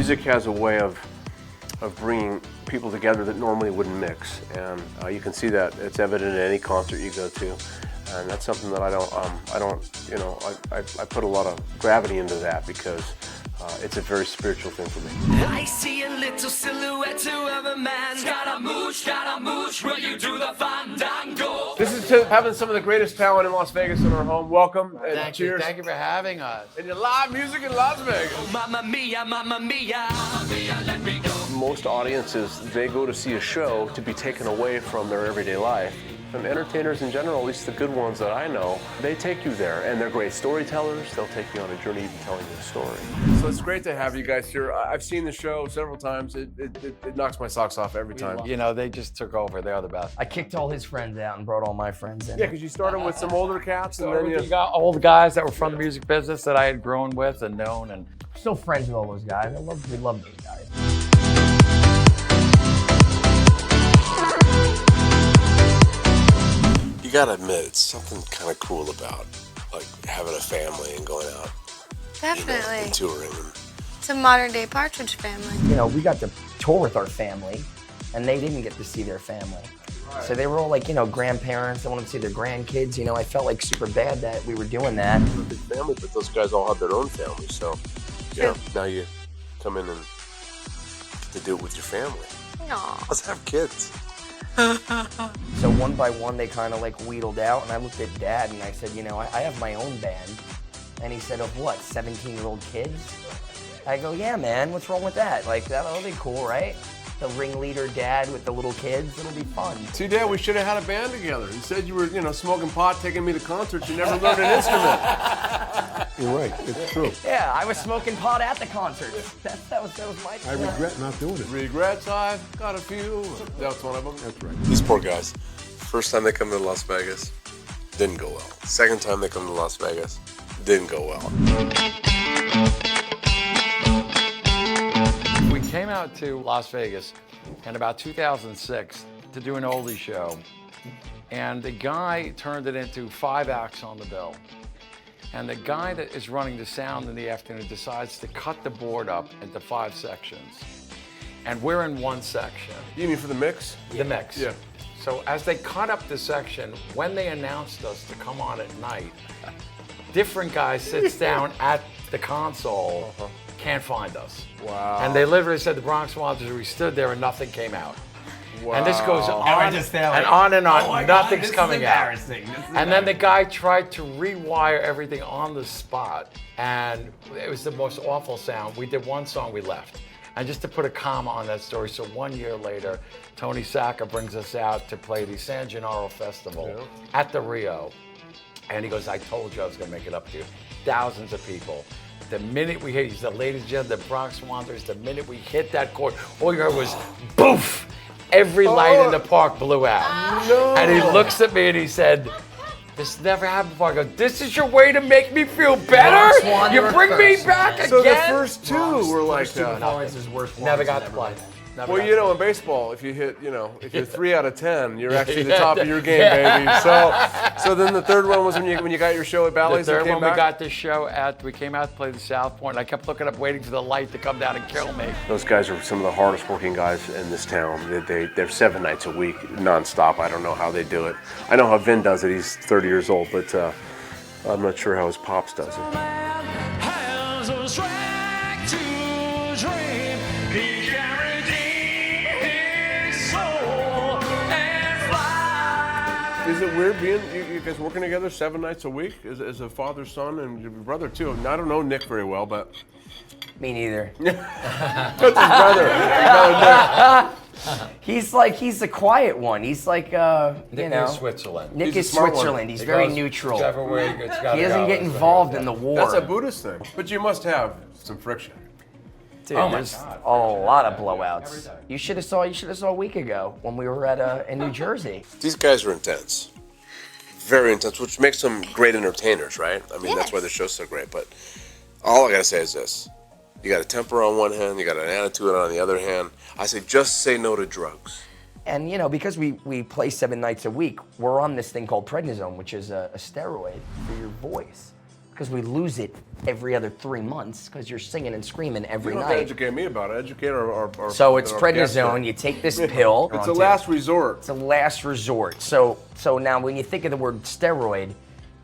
music has a way of bringing people together that normally wouldn't mix, and you can see that it's evident in any concert you go to, and that's something that I put a lot of gravity into that because it's a very spiritual thing for me. I see a little silhouette of a man. Gotta mooch, will you do the fandango? This is to having some of the greatest talent in Las Vegas in our home. Welcome and cheers. Thank you for having us. And your live music in Las Vegas. Oh, mamma mia, mamma mia. Mamma mia, let me go. Most audiences, they go to see a show to be taken away from their everyday life. And entertainers in general, at least the good ones that I know, they take you there, and they're great storytellers. They'll take you on a journey even telling you a story. So it's great to have you guys here. I've seen the show several times. It knocks my socks off every time. You know, they just took over. They are the best. I kicked all his friends out and brought all my friends in. Yeah, because you started with some older cats, and then You got old guys that were from the music business that I had grown with and known, and Still friends with all those guys. We love those guys. You gotta admit, it's something kind of cool about like having a family and going out, Definitely. and touring. It's a modern day Partridge Family. You know, we got to tour with our family, and they didn't get to see their family. So they were all like, grandparents. They wanted to see their grandkids. I felt like super bad that we were doing that. We're a big family, but those guys all have their own families, so now you come in and get to do it with your family. Aw. Let's have kids. So one by one, they kind of like wheedled out, and I looked at Dad and I said, I have my own band. And he said, of what, 17-year-old kids? I go, yeah, man, what's wrong with that? Like, that'll be cool, right? The ringleader dad with the little kids, it'll be fun. See, Dad, we should have had a band together. You said you were, smoking pot, taking me to concerts. You never learned an instrument. You're right, it's true. Yeah, I was smoking pot at the concert. That was my I regret not doing it. Regrets, I've got a few. That's one of them. That's right. These poor guys. First time they come to Las Vegas, didn't go well. Second time they come to Las Vegas, didn't go well. we came out to Las Vegas in about 2006 to do an oldie show, and the guy turned it into 5 acts on the bill. And the guy that is running the sound in the afternoon decides to cut the board up into 5 sections. And we're in one section. You mean for the mix? The mix. Yeah. So as they cut up the section, when they announced us to come on at night, different guy sits down at the console, can't find us. Wow. And they literally said the Bronx Monsters, we stood there and nothing came out. Wow. And this goes on we're just there like, and on and on, oh my God, nothing's this is coming out. embarrassing. This is And then the guy tried to rewire everything on the spot, and it was the most awful sound. We did one song, we left. And just to put a comma on that story, so 1 year later, Tony Sacca brings us out to play the San Gennaro Festival at the Rio. And he goes, I told you I was gonna make it up to you. Thousands of people. The minute we hit, he said, ladies and gentlemen, the Bronx Wanderers, the minute we hit that chord, all you heard was boof! Every light in the park blew out. No. And he looks at me and he said, this never happened before. I go, this is your way to make me feel better? You bring me back So the again? first two were like that. Never got to play. Never Well, got to in baseball, if you hit, if you're 3 out of 10, you're actually the top of your game, baby. So then the third one was when you got your show at The Bally's. third and came one back? we got this show at, we came out to play the South Point. I kept looking up, waiting for the light to come down and kill me. Those guys are some of the hardest working guys in this town. They're 7 nights a week, nonstop. I don't know how they do it. I know how Vin does it. He's 30 years old, but I'm not sure how his pops does it. Has a strength to dream. He can redeem his soul and fly. Is it weird being you guys working together 7 nights a week as a father, son, and your brother too? I don't know Nick very well, but Me neither. that's his brother. Nick. He's the quiet one. He's like, Nick is Switzerland. Nick He's a is smart one. Switzerland. He's He very goes neutral. whichever way it's gotta He doesn't go. get involved in the war. That's a Buddhist thing. But you must have some friction. Dude, Oh my there's God. a lot of blowouts. You should have saw a week ago when we were at in New Jersey. These guys are intense. Very intense, which makes them great entertainers, right? I mean, that's why the show's so great. But all I gotta say is this. You got a temper on one hand, you got an attitude on the other hand. I say just say no to drugs. And because we play 7 nights a week, we're on this thing called prednisone, which is a steroid for your voice. because we lose it every other 3 months because you're singing and screaming every You don't have to night. educate me about it. Educate our So it's our guests here. prednisone. You take this pill. It's a last resort. It's a last resort. So now when you think of the word steroid,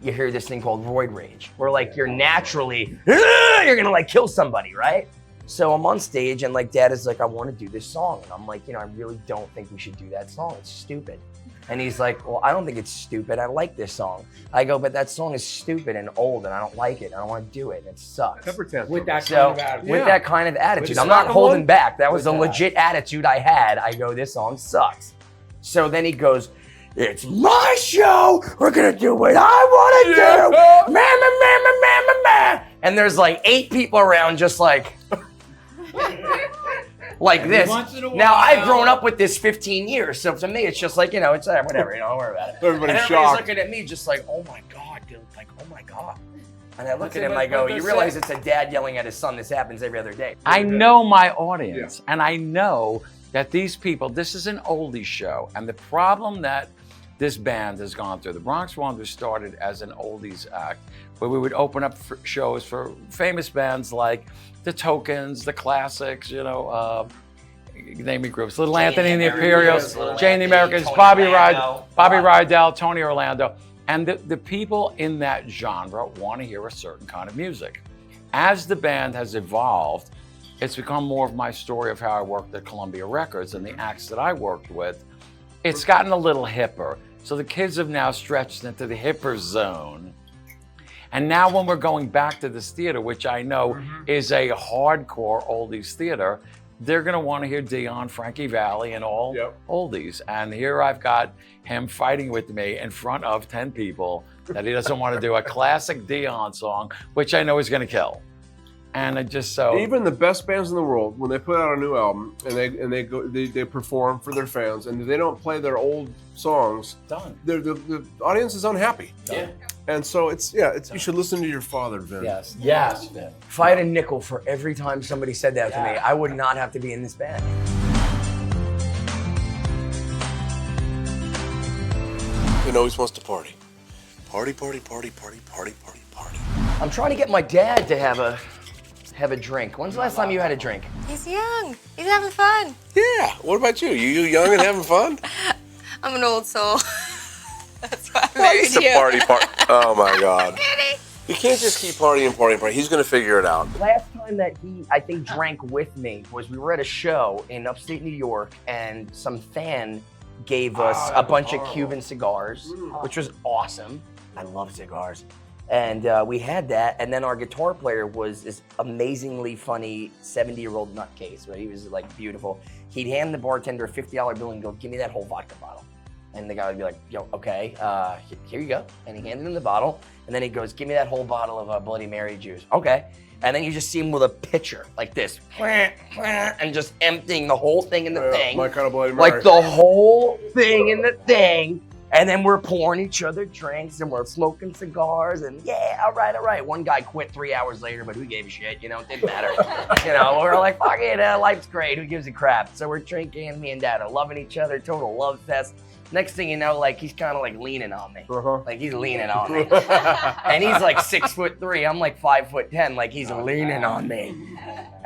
you hear this thing called roid rage, where like you're naturally, you're gonna like kill somebody, right? So I'm on stage and like Dad is like, I want to do this song. And I'm like, I really don't think we should do that song. It's stupid. And he's like, well, I don't think it's stupid. I like this song. I go, but that song is stupid and old and I don't like it. I don't want to do it. It sucks. Pepper tantrum. With that So kind of attitude. with that kind of attitude, I'm the not second holding one? back. That was a With that. legit attitude I had. I go, this song sucks. So then he goes, it's my show. We're gonna do what I want to do. Man. And there's like 8 people around, just like this. once in a Now I've while- grown up with this 15 years, so to me it's just like it's whatever. Don't worry about it. Everybody's and shocked. looking at me, just like, oh my god, dude, like, oh my god. And I look But at him, but- I go, but you the realize same- it's a dad yelling at his son. This happens every other day. I know my audience, and I know that these people, this is an oldie show, and the problem that this band has gone through, the Bronx Wonders started as an oldies act, where we would open up for shows for famous bands like the Tokens, the Classics, name me groups, Little Anthony and the Imperials, Little Jane the Anthony, Americans, Tony Bobby Orlando. Rydell, Tony Orlando. And the people in that genre want to hear a certain kind of music. As the band has evolved, it's become more of my story of how I worked at Columbia Records and the acts that I worked with. It's gotten a little hipper. So the kids have now stretched into the hipper zone. And now when we're going back to this theater, which I know is a hardcore oldies theater, they're gonna wanna hear Dion, Frankie Valli, and all oldies. And here I've got him fighting with me in front of 10 people that he doesn't wanna do a classic Dion song, which I know he's gonna kill. And it just so Even the best bands in the world, when they put out a new album and they perform for their fans and they don't play their old songs, done. the audience is unhappy. Yeah. And so it's you should listen to your father, Vin. Yes. Yes. If I had a nickel for every time somebody said that to me, I would not have to be in this band. He always wants to party. Party, party, party, party, party, party, party. I'm trying to get my dad to have a drink. When's the last time you had a drink? He's young. He's having fun. Yeah. What about you? You young and having fun? I'm an old soul. That's why I I married used to you. party. Oh my God. Kitty. You can't just keep partying. He's gonna figure it out. Last time that he, I think, drank with me was we were at a show in upstate New York, and some fan gave us a bunch of Cuban cigars, which was awesome. I love cigars. And we had that, and then our guitar player was this amazingly funny 70-year-old nutcase, but he was like beautiful. He'd hand the bartender a $50 bill and go, give me that whole vodka bottle. And the guy would be like, yo, okay, here you go. And he handed him the bottle, and then he goes, give me that whole bottle of Bloody Mary juice. Okay. And then you just see him with a pitcher like this, and just emptying the whole thing in the thing. My kind of Bloody Mary. Like the whole thing in the thing. And then we're pouring each other drinks and we're smoking cigars and all right. One guy quit 3 hours later, but who gave a shit? It didn't matter. We're like, fuck it, life's great. Who gives a crap? So we're drinking, me and Dad are loving each other, total love fest. Next thing you know, like he's kind of like leaning on me. Like he's leaning on me. And he's like 6'3". I'm like 5'10". Like he's leaning on me.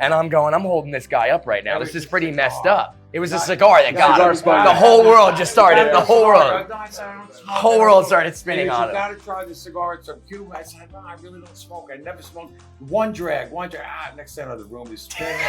And I'm holding this guy up right now. This is pretty messed up. It was a cigar that got him. The whole world just started. The whole world started spinning on You him. gotta try the cigar. It's from Cuba. I said, no, I really don't smoke. I never smoked. One drag. Next thing the room is spinning.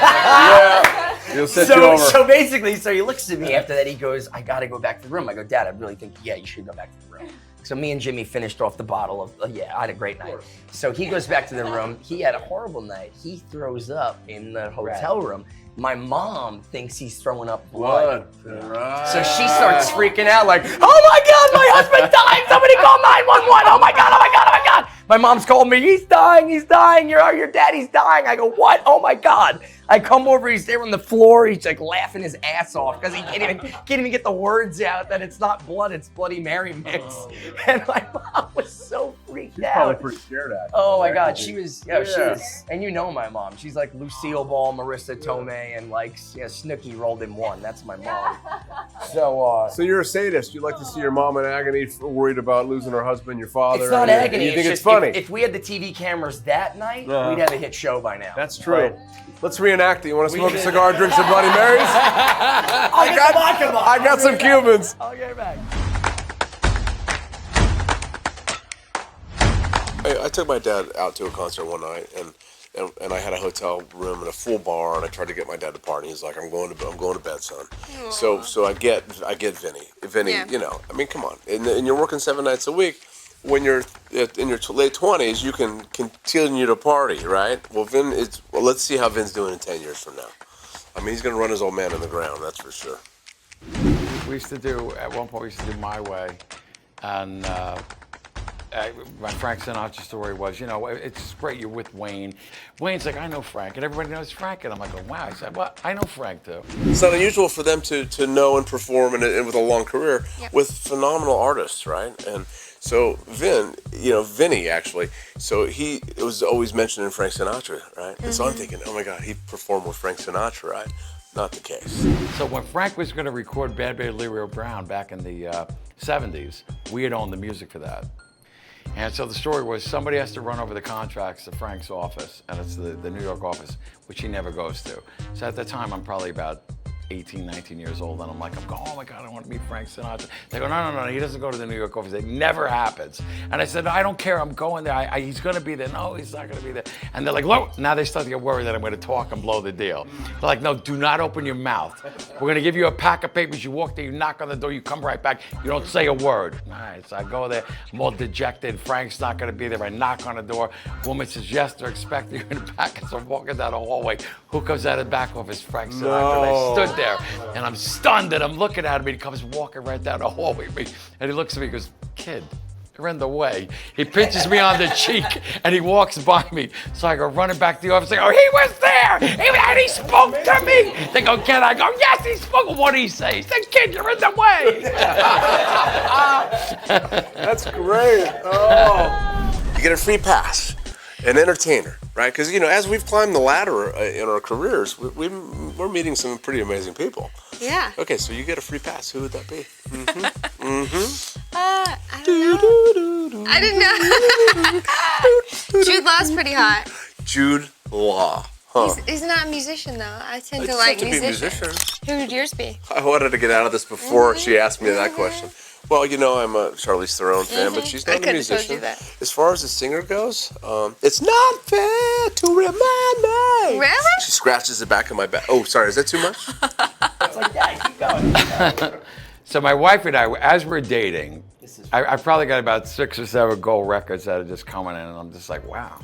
He'll set you over. So basically, he looks at me after that. He goes, I gotta go back to the room. I go, Dad, I really think, you should go back to the room. So me and Jimmy finished off the bottle of, I had a great night. So he goes back to the room. He had a horrible night. He throws up in the hotel room. My mom thinks he's throwing up blood. So she starts freaking out like, oh my God, my husband's dying. Somebody call 911. Oh my God. My mom's called me. He's dying. Your daddy's dying. I go, what? Oh my God. I come over, he's there on the floor, he's like laughing his ass off because he can't even get the words out that it's not blood, it's Bloody Mary mix. And my mom was so freaked out. pretty scared at. Oh my God, she was, she was, and you know my mom. She's like Lucille Ball, Marissa Tomei, and like Snooki rolled in one. That's my mom. So, So you're a sadist. You like to see your mom in agony, worried about losing her husband, your father. it's not and agony. You think it's it's just, funny? If we had the TV cameras that night, Uh-huh. we'd have a hit show by now. That's true. But Let's reenact it. You want to smoke a did. cigar, drink some Bloody Marys? I got some Cubans. I'll get it back. I took my dad out to a concert one night, and I had a hotel room and a full bar, and I tried to get my dad to party. He's like, I'm going to bed, son. So I get Vinny. Yeah. You know, I mean, come on. And you're working 7 nights a week. When you're in your late 20s, you can continue to party, right? Well, let's see how Vin's doing in 10 years from now. I mean, he's going to run his old man in the ground, that's for sure. We used to do, at one point, we used to do My Way. And my Frank Sinatra story was, you know, it's great you're with Wayne. Wayne's like, I know Frank, and everybody knows Frank. And I'm like, oh, wow. I said, well, I know Frank, too. It's not unusual for them to know and perform and with a long career with phenomenal artists, right? And so Vinny actually, so he was always mentioning Frank Sinatra, right? And so I'm thinking, oh my God, he performed with Frank Sinatra, right? Not the case. So when Frank was going to record Bad Baby Leroy Brown back in the 70s, we had owned the music for that. And so the story was somebody has to run over the contracts to Frank's office, and it's the New York office, which he never goes to. So at the time, I'm probably about 18, 19 years old, and I'm going, oh my God, I want to meet Frank Sinatra. They go, no, he doesn't go to the New York office. It never happens. And I said, no, I don't care, I'm going there. He's going to be there. No, he's not going to be there. And they're like, look, now they start to get worried that I'm going to talk and blow the deal. They're like, no, do not open your mouth. We're going to give you a pack of papers. You walk there, you knock on the door, you come right back. You don't say a word. All right, so I go there, I'm all dejected. Frank's not going to be there. I knock on the door. Woman says, yes, they're expecting you in the back. As I'm walking down the hallway, who comes out of the back office? Frank Sinatra. And I stood there, and I'm stunned, and I'm looking at him, and he comes walking right down the hallway with me, and he looks at me and goes, kid, you're in the way. He pinches me on the cheek, and he walks by me. So I go running back to the office, I go, he was there, and he spoke to me. They go, kid, I go, yes, he spoke. What did he say? He said, kid, you're in the way. That's great. Oh. You get a free pass, an entertainer, right? Because, you know, as we've climbed the ladder in our careers, we're meeting some pretty amazing people. Yeah. Okay, so you get a free pass. Who would that be? I don't know. I didn't know. Jude Law's pretty hot. Jude Law. Huh. He's not a musician, though. I tend to Just like have to be a musicians. musician. Who would yours be? I wanted to get out of this before she asked me that question. Well, you know, I'm a Charlize Theron fan, but she's I not a could've told musician. you that. As far as the singer goes, it's not fair to remind me. Really? She scratches the back of my back. Oh, sorry, is that too much? It's like, yeah, keep going. So my wife and I, as we're dating, I probably got about 6 or 7 gold records that are just coming in, and I'm just like, wow.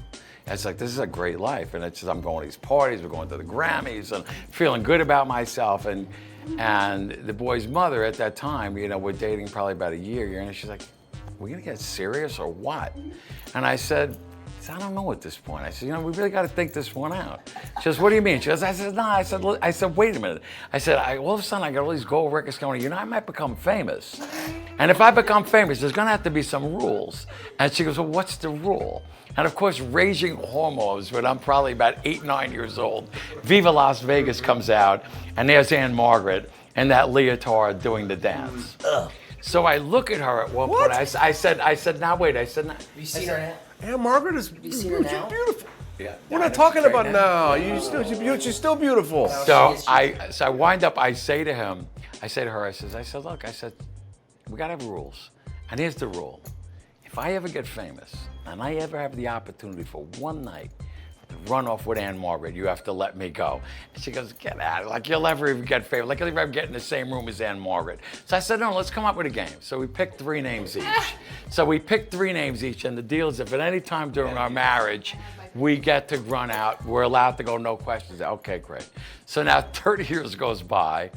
It's like, this is a great life. And it's just, I'm going to these parties, we're going to the Grammys, and feeling good about myself. And the boy's mother at that time, you know, we're dating probably about a year, and she's like, we're going to get serious or what? And I said, I don't know at this point. I said, you know, we really got to think this one out. She goes, what do you mean? She goes, I said, no. I said, wait a minute. I said, all of a sudden I got all these gold records going. You know, I might become famous. And if I become famous, there's going to have to be some rules. And she goes, well, what's the rule? And of course, Raging Hormones, when I'm probably about 8, 9 years old, Viva Las Vegas comes out, and there's Anne Margaret in that leotard doing the dance. So I look at her at one point. I said, now wait. I said, Have you seen her now? Yeah, Margaret is seen her now? beautiful. yeah. We're not talking about now. She's still beautiful. So I wind up, I say to her, I said, look, we gotta have rules. And here's the rule. If I ever get famous, and I ever have the opportunity for one night to run off with Anne Margaret, you have to let me go. And she goes, get out. Like, you'll never even get famous. Like, you'll never get in the same room as Anne Margaret. So I said, no, let's come up with a game. So we picked 3 names each. And the deal is if at any time during our marriage, we get to run out, we're allowed to go, no questions. Okay, great. So now 30 years goes by,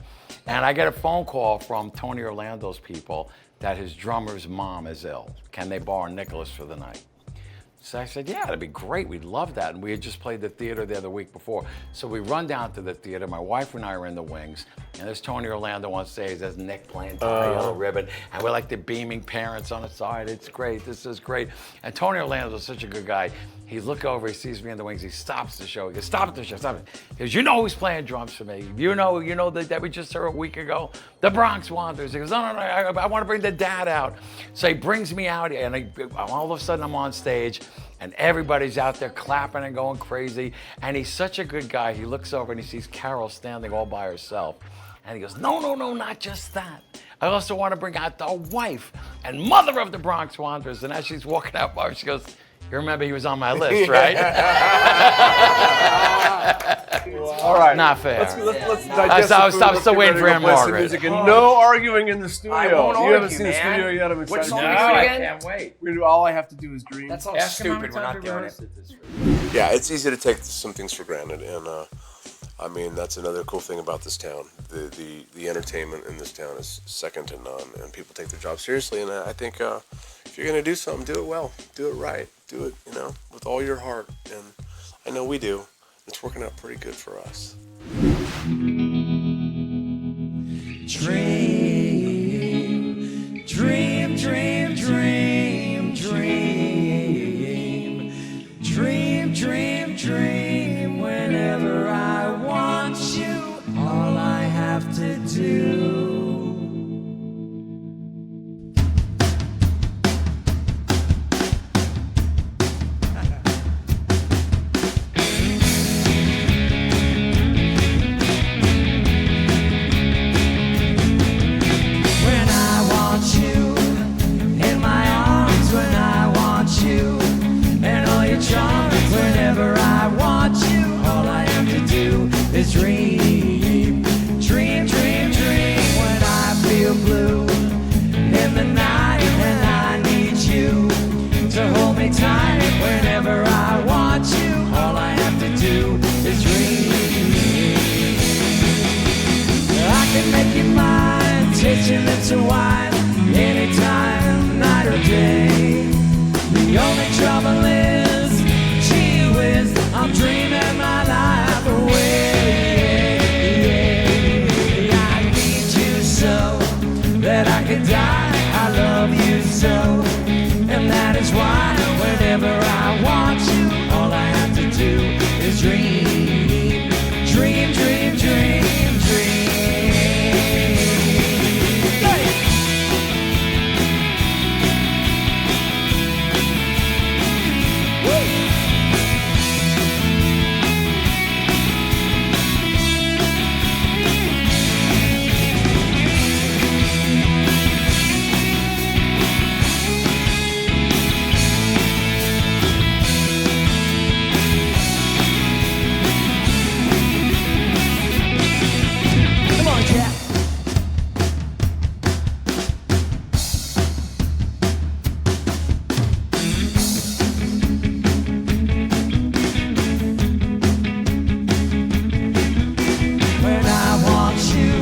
and I get a phone call from Tony Orlando's people that his drummer's mom is ill. Can they borrow Nicholas for the night? So I said, yeah, that'd be great. We'd love that. And we had just played the theater there the week before. So we run down to the theater. My wife and I are in the wings. And there's Tony Orlando on stage. There's Nick playing Yellow Ribbon. And we're like the beaming parents on the side. It's great. This is great. And Tony Orlando is such a good guy. He look over, he sees me in the wings. He stops the show. He goes, stop the show, stop it. He goes, you know who's playing drums for me? You know that we just heard a week ago? The Bronx Wanderers. He goes, no, I want to bring the dad out. So he brings me out, and all of a sudden I'm on stage, and everybody's out there clapping and going crazy. And he's such a good guy. He looks over and he sees Carol standing all by herself. And he goes, no, not just that. I also want to bring out the wife and mother of the Bronx Wanderers. And as she's walking out by her, she goes, you remember he was on my list, right? All right. Not fair. Let's digest I was still waiting for Anne play some Margaret. music and no arguing in the studio. I won't You argue, haven't seen the man. studio yet. I'm excited. Which song No, is it I again? can't wait. All I have to do is dream. That sounds stupid. We're not doing it. Yeah, it's easy to take some things for granted, and I mean that's another cool thing about this town. The entertainment in this town is second to none, and people take their job seriously. And I think if you're gonna do something, do it well, do it right, do it with all your heart. And I know we do. It's working out pretty good for us. Dream, dream, dream, dream, dream. Dream, dream, dream. Whenever I want you, all I have to do. When I want you in my arms, when I want you and all your charms, whenever I want you, all I have to do is dream, dream, dream, dream. When I feel blue in the night and I need you to hold me tight, whenever I want you, all I have to do is dream. I can make you mine, taste your lips of wine, anytime, night or day. The only trouble is, gee whiz, I'm dreaming my life away. I need you so that I could die. I love you so, and that is why whenever I want you, all I have to do is dream, dream, dream, dream, dream. Come on, Jack. When I want you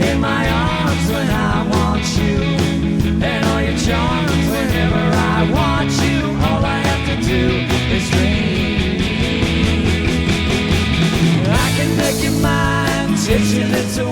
in my arms, when I want you and all your charms, whenever I want you, all I have to do is dream. I can make you mine, taste your lips of